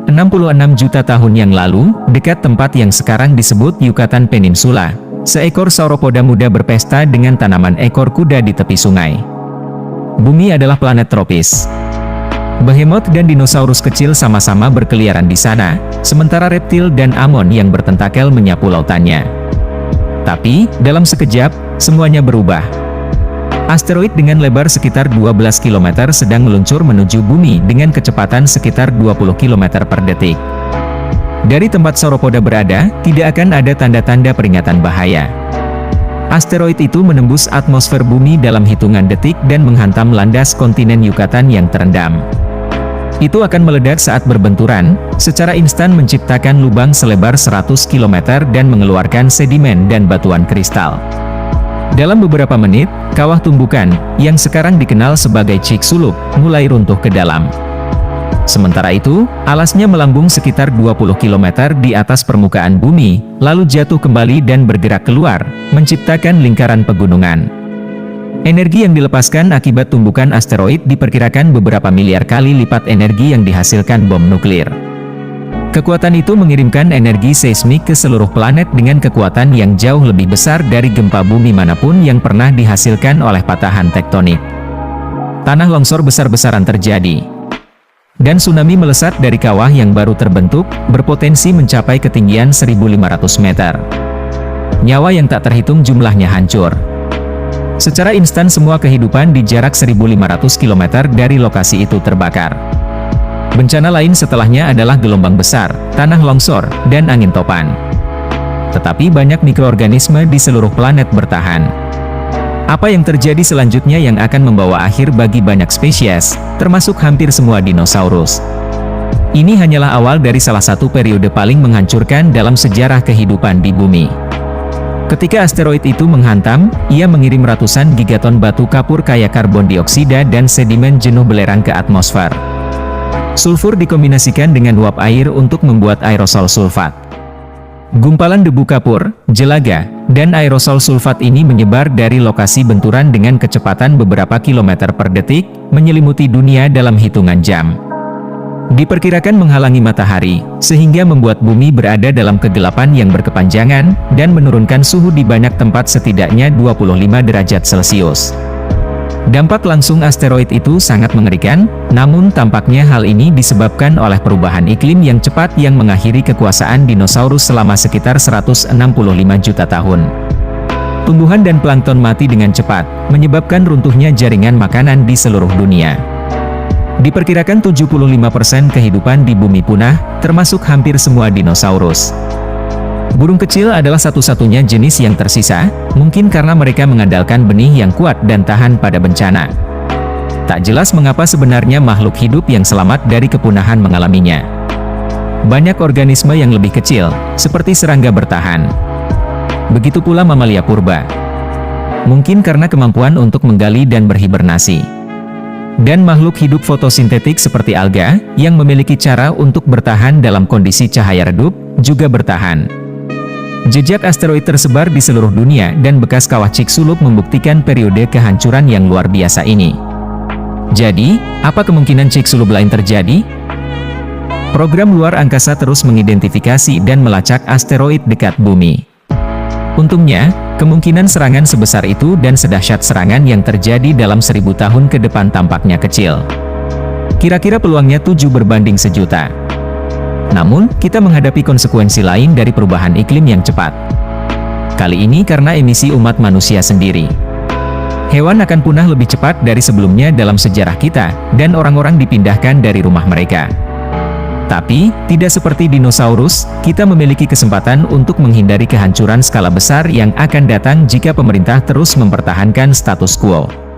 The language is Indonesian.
66 juta tahun yang lalu, dekat tempat yang sekarang disebut Yucatan Peninsula, seekor sauropoda muda berpesta dengan tanaman ekor kuda di tepi sungai. Bumi adalah planet tropis. Behemoth dan dinosaurus kecil sama-sama berkeliaran di sana, sementara reptil dan amon yang bertentakel menyapu lautannya. Tapi, dalam sekejap, semuanya berubah. Asteroid dengan lebar sekitar 12 km sedang meluncur menuju bumi dengan kecepatan sekitar 20 km per detik. Dari tempat sauropoda berada, tidak akan ada tanda-tanda peringatan bahaya. Asteroid itu menembus atmosfer bumi dalam hitungan detik dan menghantam landas kontinen Yucatan yang terendam. Itu akan meledak saat berbenturan, secara instan menciptakan lubang selebar 100 km dan mengeluarkan sedimen dan batuan kristal. Dalam beberapa menit, kawah tumbukan, yang sekarang dikenal sebagai Chicxulub, mulai runtuh ke dalam. Sementara itu, alasnya melambung sekitar 20 km di atas permukaan bumi, lalu jatuh kembali dan bergerak keluar, menciptakan lingkaran pegunungan. Energi yang dilepaskan akibat tumbukan asteroid diperkirakan beberapa miliar kali lipat energi yang dihasilkan bom nuklir. Kekuatan itu mengirimkan energi seismik ke seluruh planet dengan kekuatan yang jauh lebih besar dari gempa bumi manapun yang pernah dihasilkan oleh patahan tektonik. Tanah longsor besar-besaran terjadi. Dan tsunami melesat dari kawah yang baru terbentuk, berpotensi mencapai ketinggian 1.500 meter. Nyawa yang tak terhitung jumlahnya hancur. Secara instan semua kehidupan di jarak 1.500 km dari lokasi itu terbakar. Bencana lain setelahnya adalah gelombang besar, tanah longsor, dan angin topan. Tetapi banyak mikroorganisme di seluruh planet bertahan. Apa yang terjadi selanjutnya yang akan membawa akhir bagi banyak spesies, termasuk hampir semua dinosaurus. Ini hanyalah awal dari salah satu periode paling menghancurkan dalam sejarah kehidupan di bumi. Ketika asteroid itu menghantam, ia mengirim ratusan gigaton batu kapur kaya karbon dioksida dan sedimen jenuh belerang ke atmosfer. Sulfur dikombinasikan dengan uap air untuk membuat aerosol sulfat. Gumpalan debu kapur, jelaga, dan aerosol sulfat ini menyebar dari lokasi benturan dengan kecepatan beberapa kilometer per detik, menyelimuti dunia dalam hitungan jam. Diperkirakan menghalangi matahari, sehingga membuat bumi berada dalam kegelapan yang berkepanjangan, dan menurunkan suhu di banyak tempat setidaknya 25 derajat Celcius. Dampak langsung asteroid itu sangat mengerikan, namun tampaknya hal ini disebabkan oleh perubahan iklim yang cepat yang mengakhiri kekuasaan dinosaurus selama sekitar 165 juta tahun. Tumbuhan dan plankton mati dengan cepat, menyebabkan runtuhnya jaringan makanan di seluruh dunia. Diperkirakan 75% kehidupan di bumi punah, termasuk hampir semua dinosaurus. Burung kecil adalah satu-satunya jenis yang tersisa, mungkin karena mereka mengandalkan benih yang kuat dan tahan pada bencana. Tak jelas mengapa sebenarnya makhluk hidup yang selamat dari kepunahan mengalaminya. Banyak organisme yang lebih kecil, seperti serangga bertahan. Begitu pula mamalia purba. Mungkin karena kemampuan untuk menggali dan berhibernasi. Dan makhluk hidup fotosintetik seperti alga, yang memiliki cara untuk bertahan dalam kondisi cahaya redup, juga bertahan. Jejak asteroid tersebar di seluruh dunia dan bekas kawah Chicxulub membuktikan periode kehancuran yang luar biasa ini. Jadi, apa kemungkinan Chicxulub lain terjadi? Program luar angkasa terus mengidentifikasi dan melacak asteroid dekat bumi. Untungnya, kemungkinan serangan sebesar itu dan sedahsyat serangan yang terjadi dalam 1000 tahun ke depan tampaknya kecil. Kira-kira peluangnya 7 berbanding 1.000.000. Namun, kita menghadapi konsekuensi lain dari perubahan iklim yang cepat. Kali ini karena emisi umat manusia sendiri. Hewan akan punah lebih cepat dari sebelumnya dalam sejarah kita, dan orang-orang dipindahkan dari rumah mereka. Tapi, tidak seperti dinosaurus, kita memiliki kesempatan untuk menghindari kehancuran skala besar yang akan datang jika pemerintah terus mempertahankan status quo.